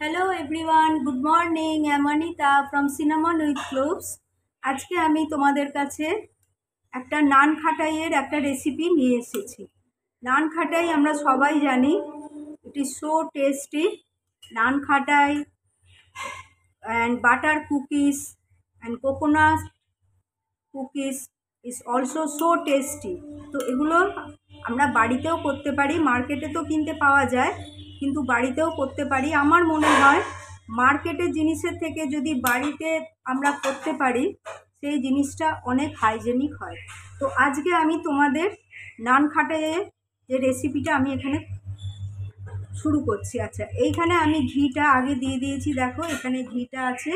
Hello everyone, good morning. আমি Anita from cinnamon with cloves. আজকে আমি তোমাদের কাছে একটা নান খাটাইয়ের একটা রেসিপি নিয়ে এসেছি। নান খাটাই আমরা সবাই জানি, ইট ইজ সো টেস্টি। নান খাটাই and butter cookies and coconut cookies is also so tasty. তো এগুলো আমরা বাড়িতেও করতে পারি, মার্কেটে তো কিনতে পাওয়া যায়, কিন্তু বাড়িতেও করতে পারি। আমার মনে হয় মার্কেটের জিনিসের থেকে যদি বাড়িতে আমরা করতে পারি সেই জিনিসটা অনেক হাইজেনিক হয়। তো আজকে আমি তোমাদের নান খাটাইয়ের যে রেসিপিটা আমি এখানে শুরু করছি। আচ্ছা, এইখানে আমি ঘিটা আগে দিয়ে দিয়েছি, দেখো এখানে ঘিটা আছে।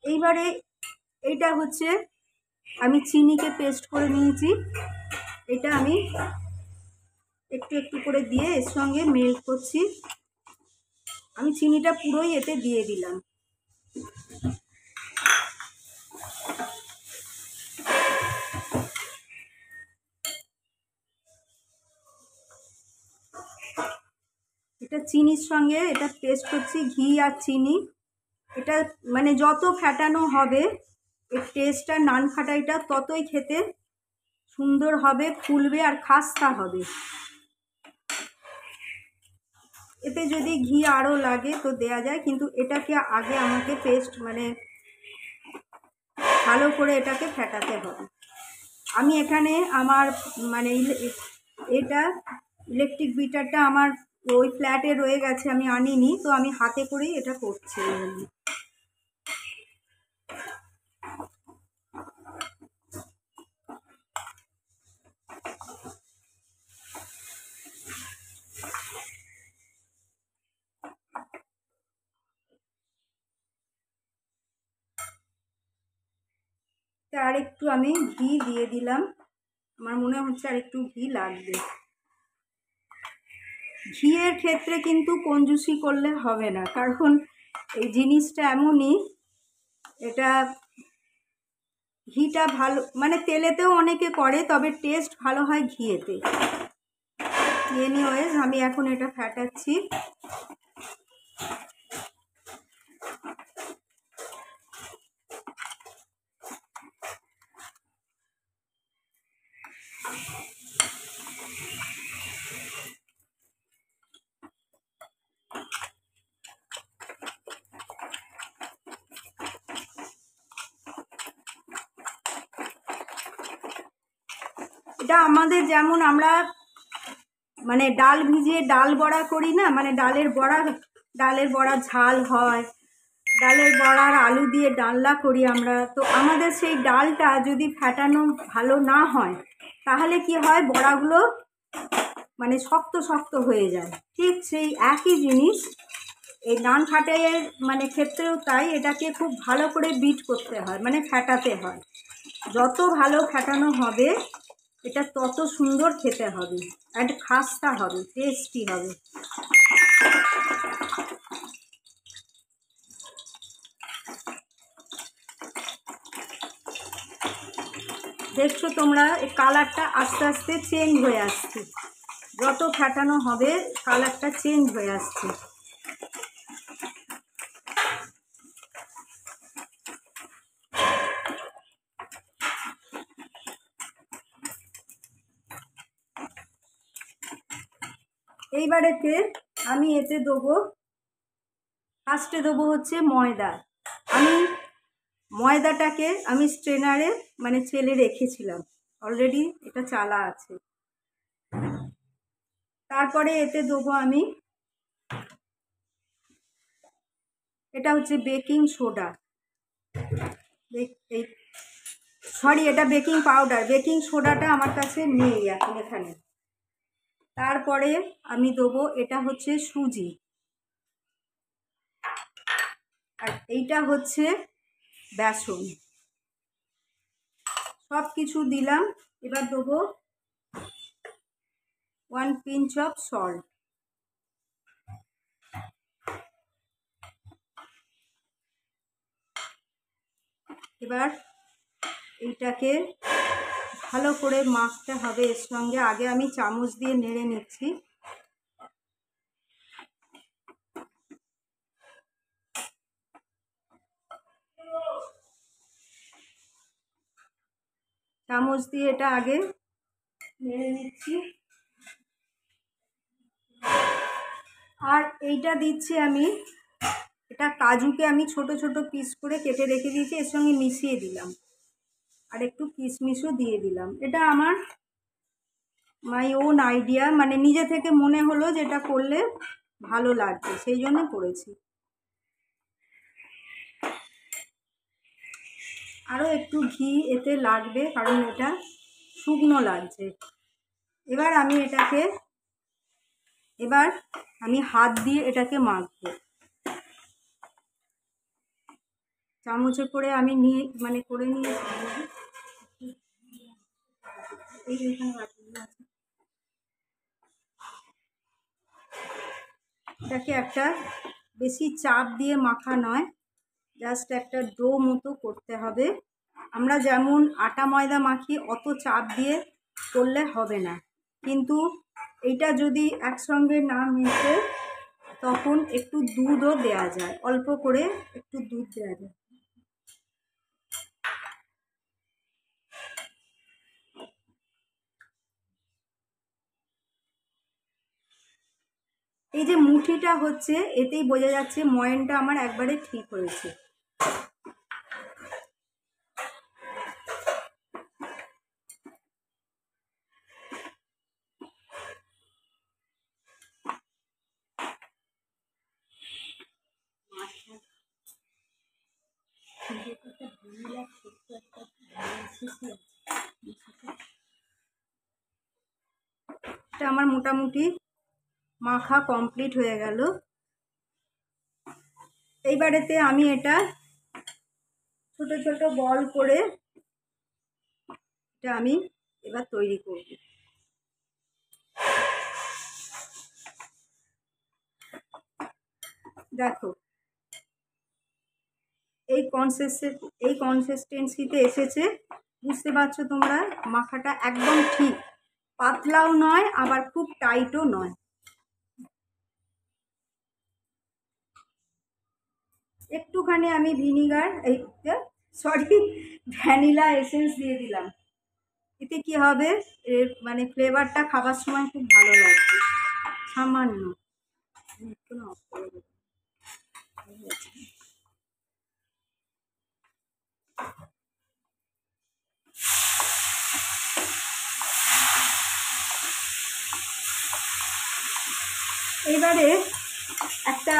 এইবারে এইটা হচ্ছে আমি চিনিকে পেস্ট করে নিয়েছি, এটা আমি একটু একটু করে দিয়ে এর সঙ্গে মেল্ট করছি। আমি চিনিটা পুরোই এতে দিয়ে দিলাম। এটা চিনির সঙ্গে এটা পেস্ট করছি, ঘি আর চিনি। এটা মানে যত ফ্যাটানো হবে এর টেস্টটা, নান খাটাইটা ততই খেতে সুন্দর হবে, ফুলবে আর খাস্তা হবে। এতে যদি ঘি আরও লাগে তো দেয়া যায়, কিন্তু এটাকে আগে আমাকে পেস্ট মানে ভালো করে এটাকে ফেটাতে হবে। আমি এখানে আমার মানে এটা ইলেকট্রিক বিটারটা আমার ওই ফ্ল্যাটে রয়ে গেছে, আমি আনিনি, তো আমি হাতে করেই এটা করছি। আর একটু আমি ঘি দিয়ে দিলাম, আমার মনে হচ্ছে আর একটু ঘি লাগবে। ঘিয়ের ক্ষেত্রে কিন্তু কঞ্জুসি করলে হবে না, কারণ এই জিনিসটা এমনই, এটা ঘিটা ভালো মানে তেলেতেও অনেকে করে, তবে টেস্ট ভালো হয় ঘিয়েতে। এনিওয়েজ আমি এখন এটা ফ্যাটাচ্ছি। এটা আমাদের যেমন আমরা মানে ডাল ভিজিয়ে ডাল বড়া করি না, মানে ডালের বড়া ঝাল হয়, ডালের বড়ার আলু দিয়ে ডালনা করি আমরা। তো আমাদের সেই ডালটা যদি ফ্যাটানো ভালো না হয় তাহলে কি হয়, বড়াগুলো মানে শক্ত শক্ত হয়ে যায়। ঠিক সেই একই জিনিস এই নান খাটাইয়ের মানে ক্ষেত্রেও তাই, এটাকে খুব ভালো করে বিট করতে হয়, মানে ফ্যাটাতে হয়। যত ভালো ফ্যাটানো হবে এটা তত সুন্দর খেতে হবে, আর খাস্তা হবে, টেস্টি হবে। দেখছো তোমরা এই কালারটা আস্তে আস্তে চেঞ্জ হয়ে আসছে, যত ফ্যাটানো হবে কালারটা চেঞ্জ হয়ে আসছে। এইবারেতে আমি এতে দেবো, ফার্স্টে দেবো হচ্ছে ময়দা। আমি ময়দাটাকে আমি স্ট্রেনারে মানে চেলে রেখেছিলাম, অলরেডি এটা চালা আছে। তারপরে এতে দেবো আমি, এটা হচ্ছে বেকিং সোডা, এই সরি এটা বেকিং পাউডার, বেকিং সোডাটা আমার কাছে নেই এখন এখানে। তারপরে আমি দেবো, এটা হচ্ছে সুজি, আর এইটা হচ্ছে বেসন। সব কিছু দিলাম। এবার দেবো 1 পিঞ্চ অফ সল্ট। এবার এইটাকে ভালো করে মাখতে হবে এর সঙ্গে। আগে আমি চামচ দিয়ে নেড়ে নিচ্ছি। চামচ দিয়ে এটা আগে নেড়ে নিচ্ছি। আর এইটা দিচ্ছি আমি, এটা কাজুকে আমি ছোট ছোট পিস করে কেটে রেখে দিয়েছি, এর সঙ্গে মিশিয়ে দিলাম। আর একটু কিশমিশও দিয়ে দিলাম। এটা আমার মাই ওন আইডিয়া, মানে নিজে থেকে মনে হলো যেটা করলে ভালো লাগবে, সেই জন্য করেছি। আরও একটু ঘি এতে লাগবে, কারণ এটা শুকনো লাগছে। এবার আমি হাত দিয়ে এটাকে মাখবো। চামচে করে আমি করে নিয়েছি। এটাকে একটা বেশি চাপ দিয়ে মাখা নয়, জাস্ট একটা ডো মতো করতে হবে। আমরা যেমন আটা ময়দা মাখি অত চাপ দিয়ে করলে হবে না, কিন্তু এইটা যদি একসঙ্গে না মিশে তখন একটু দুধও দেওয়া যায়, অল্প করে একটু দুধ দেওয়া যায়। এই যে মুঠিটা হচ্ছে, এতেই বোঝা যাচ্ছে ময়ানটা আমার একবারে ঠিক হয়েছে। এটা আমার মোটামুটি মাখা কমপ্লিট হয়ে গেল। এইবারেতে আমি এটা ছোট ছোট বল করে এটা আমি এবার তৈরি করব। দেখো এই কনসিস্টেন্সিতে এসেছে, বুঝতে পারছো তোমরা? মাখাটা একদম ঠিক, পাতলাও নয় আবার খুব টাইটও নয়। একটুখানি আমি ভ্যানিলা এসেন্স দিয়ে দিলাম। এতে কি হবে, এর ফ্লেভারটা খাবার সময় খুব ভালো লাগবে। সামান্য এবারে একটা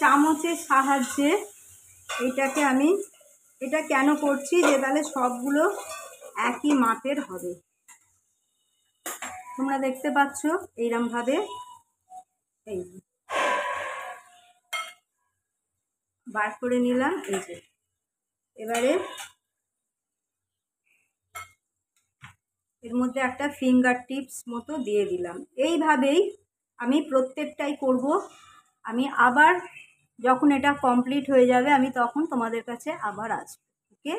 চামচের সাহায্যে এটা কেন করছি, যে তাহলে সবগুলো একই মাপের হবে। তোমরা দেখতে পাচ্ছ এইরকম ভাবে এই বার করে নিলাম। এই যে এবারে এর মধ্যে একটা ফিঙ্গার টিপস মতো দিয়ে দিলাম। এইভাবেই আমি প্রত্যেকটাই করব। আমি আবার যখন এটা কমপ্লিট হয়ে যাবে আমি তখন তোমাদের কাছে আবার আসবো। ওকে?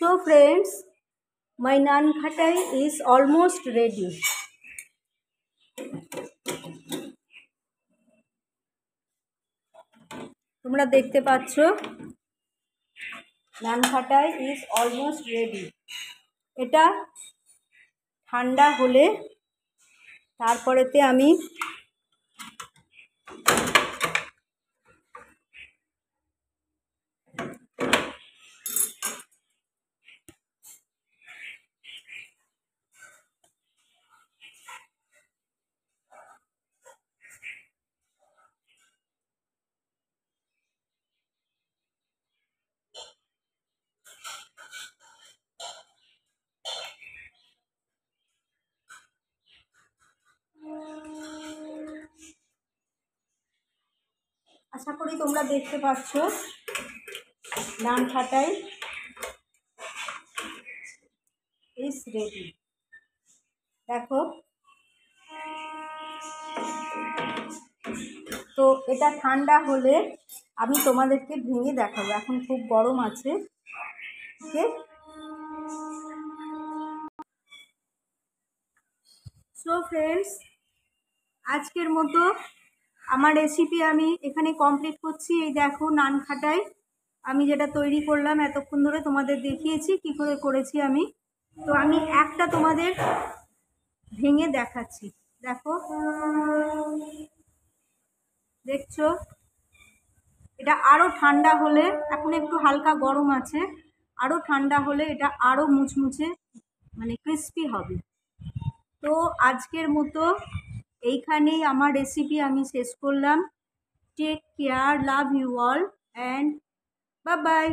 So friends, my naan khatai is almost ready. তোমরা দেখতে পাচ্ছ নান খাটাই ইজ অলমোস্ট রেডি। এটা ঠান্ডা হলে তারপরেতে আমি আশা করি তোমরা দেখতে পাচ্ছ নান খাটাই ইজ রেডি। দেখো, তো এটা ঠান্ডা হলে আমি তোমাদেরকে ভেঙে দেখাবো। এখন খুব গরম আছে। ওকে, সো ফ্রেন্ডস, আজকের মতো আমার রেসিপি আমি এখানে কমপ্লিট করছি। এই দেখো নান খাটাই আমি যেটা তৈরি করলাম, এতক্ষণ ধরে তোমাদের দেখিয়েছি কী করে করেছি আমি। তো আমি একটা তোমাদের ভেঙে দেখাচ্ছি। দেখো, দেখছো, এটা আরও ঠান্ডা হলে, এখন একটু হালকা গরম আছে, আরও ঠান্ডা হলে এটা আরও মুচমুচে মানে ক্রিস্পি হবে। তো আজকের মতো এইখানেই আমার রেসিপি আমি শেষ করলাম। Take care, love you all and bye by.